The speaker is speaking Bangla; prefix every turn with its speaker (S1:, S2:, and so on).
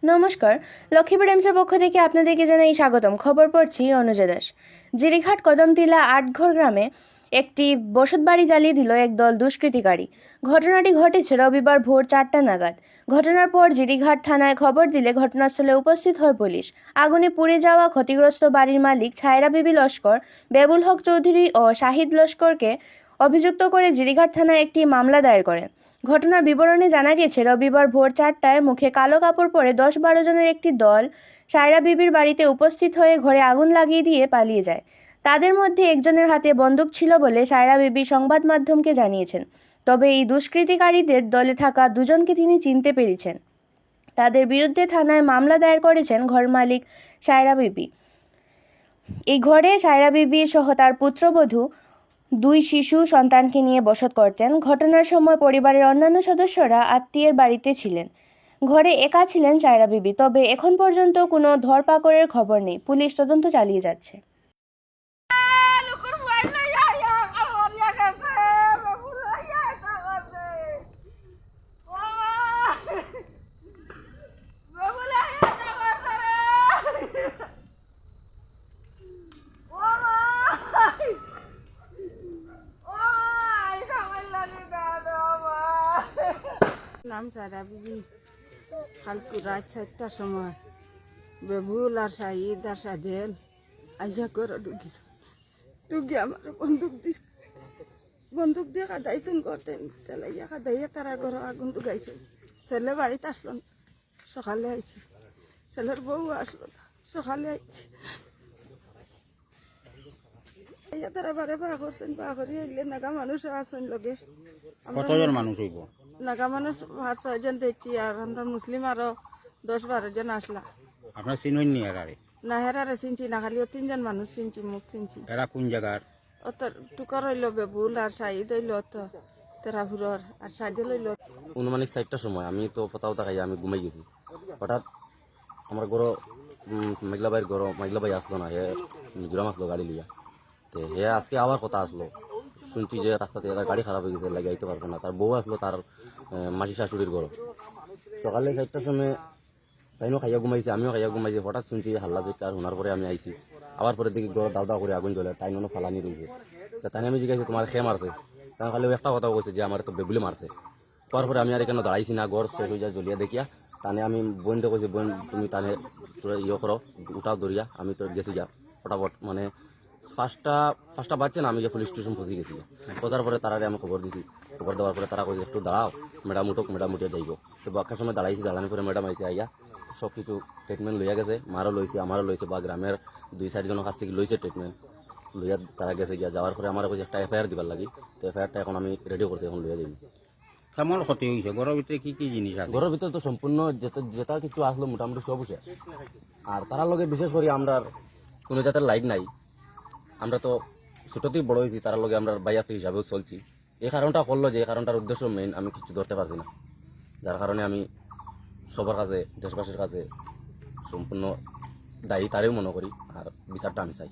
S1: নমস্কার, লক্ষ্মীপুর টাইমসের পক্ষ থেকে আপনাদেরকে জানাই স্বাগতম। খবর পড়ছি অনুজা দাস। জিরিঘাট কদমটিলা আটঘর গ্রামে একটি বসতবাড়ি জ্বালিয়ে দিল একদল দুষ্কৃতিকারী। ঘটনাটি ঘটেছে রবিবার ভোর 4টা নাগাদ। ঘটনার পর জিরিঘাট থানায় খবর দিলে ঘটনাস্থলে উপস্থিত হয় পুলিশ। আগুনে পুড়ে যাওয়া ক্ষতিগ্রস্ত বাড়ির মালিক ছায়রা বিবি লস্কর, বেবুল হক চৌধুরী ও শাহিদ লস্করকে অভিযুক্ত করে জিরিঘাট থানায় একটি মামলা দায়ের করেন। ঘটনার বিবরণে জানা গেছে, রবিবার ভোর 4টায় মুখে কালো কাপড় পরে 10-12 জনের একটি দল সায়রা বিবির বাড়িতে উপস্থিত হয়ে ঘরে আগুন লাগিয়ে দিয়ে পালিয়ে যায়। তাদের মধ্যে একজনের হাতে বন্দুক ছিল বলে সায়রা বিবি সংবাদ মাধ্যমকে জানিয়েছেন। তবে এই দুষ্কৃতিকারীদের দলে থাকা দুজনকে তিনি চিনতে পেরেছেন। তাদের বিরুদ্ধে থানায় মামলা দায়ের করেছেন ঘর মালিক সায়রা বিবি। এই ঘরে সায়রা বিবি সহ তার পুত্রবধূ 2 শিশু সন্তানকে নিয়ে বসত করতেন। ঘটনার সময় পরিবারের অন্যান্য সদস্যরা আত্মীয়ের বাড়িতে ছিলেন। ঘরে একা ছিলেন সায়রা বিবি। তবে এখন পর্যন্ত কোনো ধরপাকড়ের খবর নেই। পুলিশ তদন্ত চালিয়ে যাচ্ছে।
S2: নাম সারা বিবি। কালকে রাত 4টার সময় বেবুল আর শাহিদ আর সাজেল আইসা করে ঢুকি আমার বন্দুক দিয়ে কাদাইছেন করতেন তেলাইয়া কাদাইয়া তারা ঘর আগুন ঢুকাইছেন। ছেলে বাড়িতে আসলো না, সকালে আইছে। ছেলের বউ আসলো না, সকালে আইছে। তারা বারে বা করছেন, বা করি আইলে নাগা মানুষ আসেন লগে।
S3: কতজন মানুষ হইব?
S2: নাগা মানুষ 5-6 জন দেখছি, আর আমরা মুসলিম আরো 10-12 জন আসলা।
S3: আপনার চিনই নি এরারে?
S2: না হেরারে চিনছি না, খালি 3 জন মানুষ চিনছি, মুখ চিনছি।
S3: এরা কোন জায়গার?
S2: অত টুকার হইল বেবুল আর শাহিদ হইল অত তেরাপুরর, আর সাইডে লইল।
S4: অনুমানিক 4টার সময় আমি তো পতাও খাই আমি ঘুমাই গেছি। হঠাৎ আমার ঘর মেঘলাবাইয়ের ঘর মেঘলাবাই আসলো না, হে মিজোরাম আসলো গাড়ি লিয়া। তো হে আজকে আবার কথা আসলো, শুনছি যে রাস্তাতে একটা গাড়ি খারাপ হয়ে গেছে, লাগে আইতে পারবে না। তার বউ আসলো, তার মাসি শাশুড়ির ঘর। সকালে 4টার সময় তাইও খাইয়া ঘুমাইছে, আমিও খাইয়া ঘুমাইছি। হঠাৎ শুনছি হাল্লা যেটা, আর শোনার পরে আমি আইছি। আবার পরে দেখি ঘর দাও দাও করে আগুন জ্বলে, তাই নো ফালানি রয়েছে। তাই আমি জিজ্ঞাসা তোমার খেয়ে মারছে? তাই খালি একটা কথা কইছে যে আমার তো বেগুলি মারছে। পরে আমি আর এখানে দাঁড়াইছি না, ঘর শেষ হয়ে যায় জ্বলিয়া দেখিয়া। তানে আমি বোনটা কইছি, বোন তুমি তানে তোরা ইয়ে করো, উঠাও দরিয়া। আমি তো গেছি যা ফটাফট, মানে 5টা বাজছে না, আমি যে পুলিশ স্টেশন পৌঁছে গেছি। পৌঁছার পরে তারারে আমি খবর দিছি। খবর দেওয়ার পরে তারা কইছে একটু দাঁড়াও, ম্যাডাম উঠুক, ম্যাডাম উঠে যাইব। তো বাক্কার সময় দাঁড়াইছি, দাঁড়ানোর পরে ম্যাডাম আইসে আইয়া সব কিছু ট্রিটমেন্ট লইয়া গেছে। মারও লইছে, আমারও লইছে, বা গ্রামের 2-4 জনের কাছ থেকে লইছে ট্রিটমেন্ট লইয়া। তারা গেছে গিয়া, যাওয়ার পরে আমার কইছে একটা এফআইআর দিবার লাগি। তো এফআইআরটা এখন আমি রেডি করছি, এখন লইয়া যাই।
S3: কেমন ক্ষতি হয়েছে? ঘরের ভিতরে কি কি জিনিস আছে?
S4: ঘরের ভিতরে তো সম্পূর্ণ যেটা কিছু আসলো মোটামুটি সব শেষ। আর তার লগে বিশেষ করে আমরা কোনো জাতের লাইট নাই। আমরা তো ছোটতেই বড় হয়েছি, তার লগে আমরা বাইয়াতে হিসাবেও চলছি। এই কারণটা করলো যে, এই কারণটার উদ্দেশ্য মেইন আমি কিছু ধরতে পারছি না, যার কারণে আমি সবার কাছে, দেশবাসীর কাছে সম্পূর্ণ দায়ী তারেও মনে করি, আর বিচারটা আমি চাই।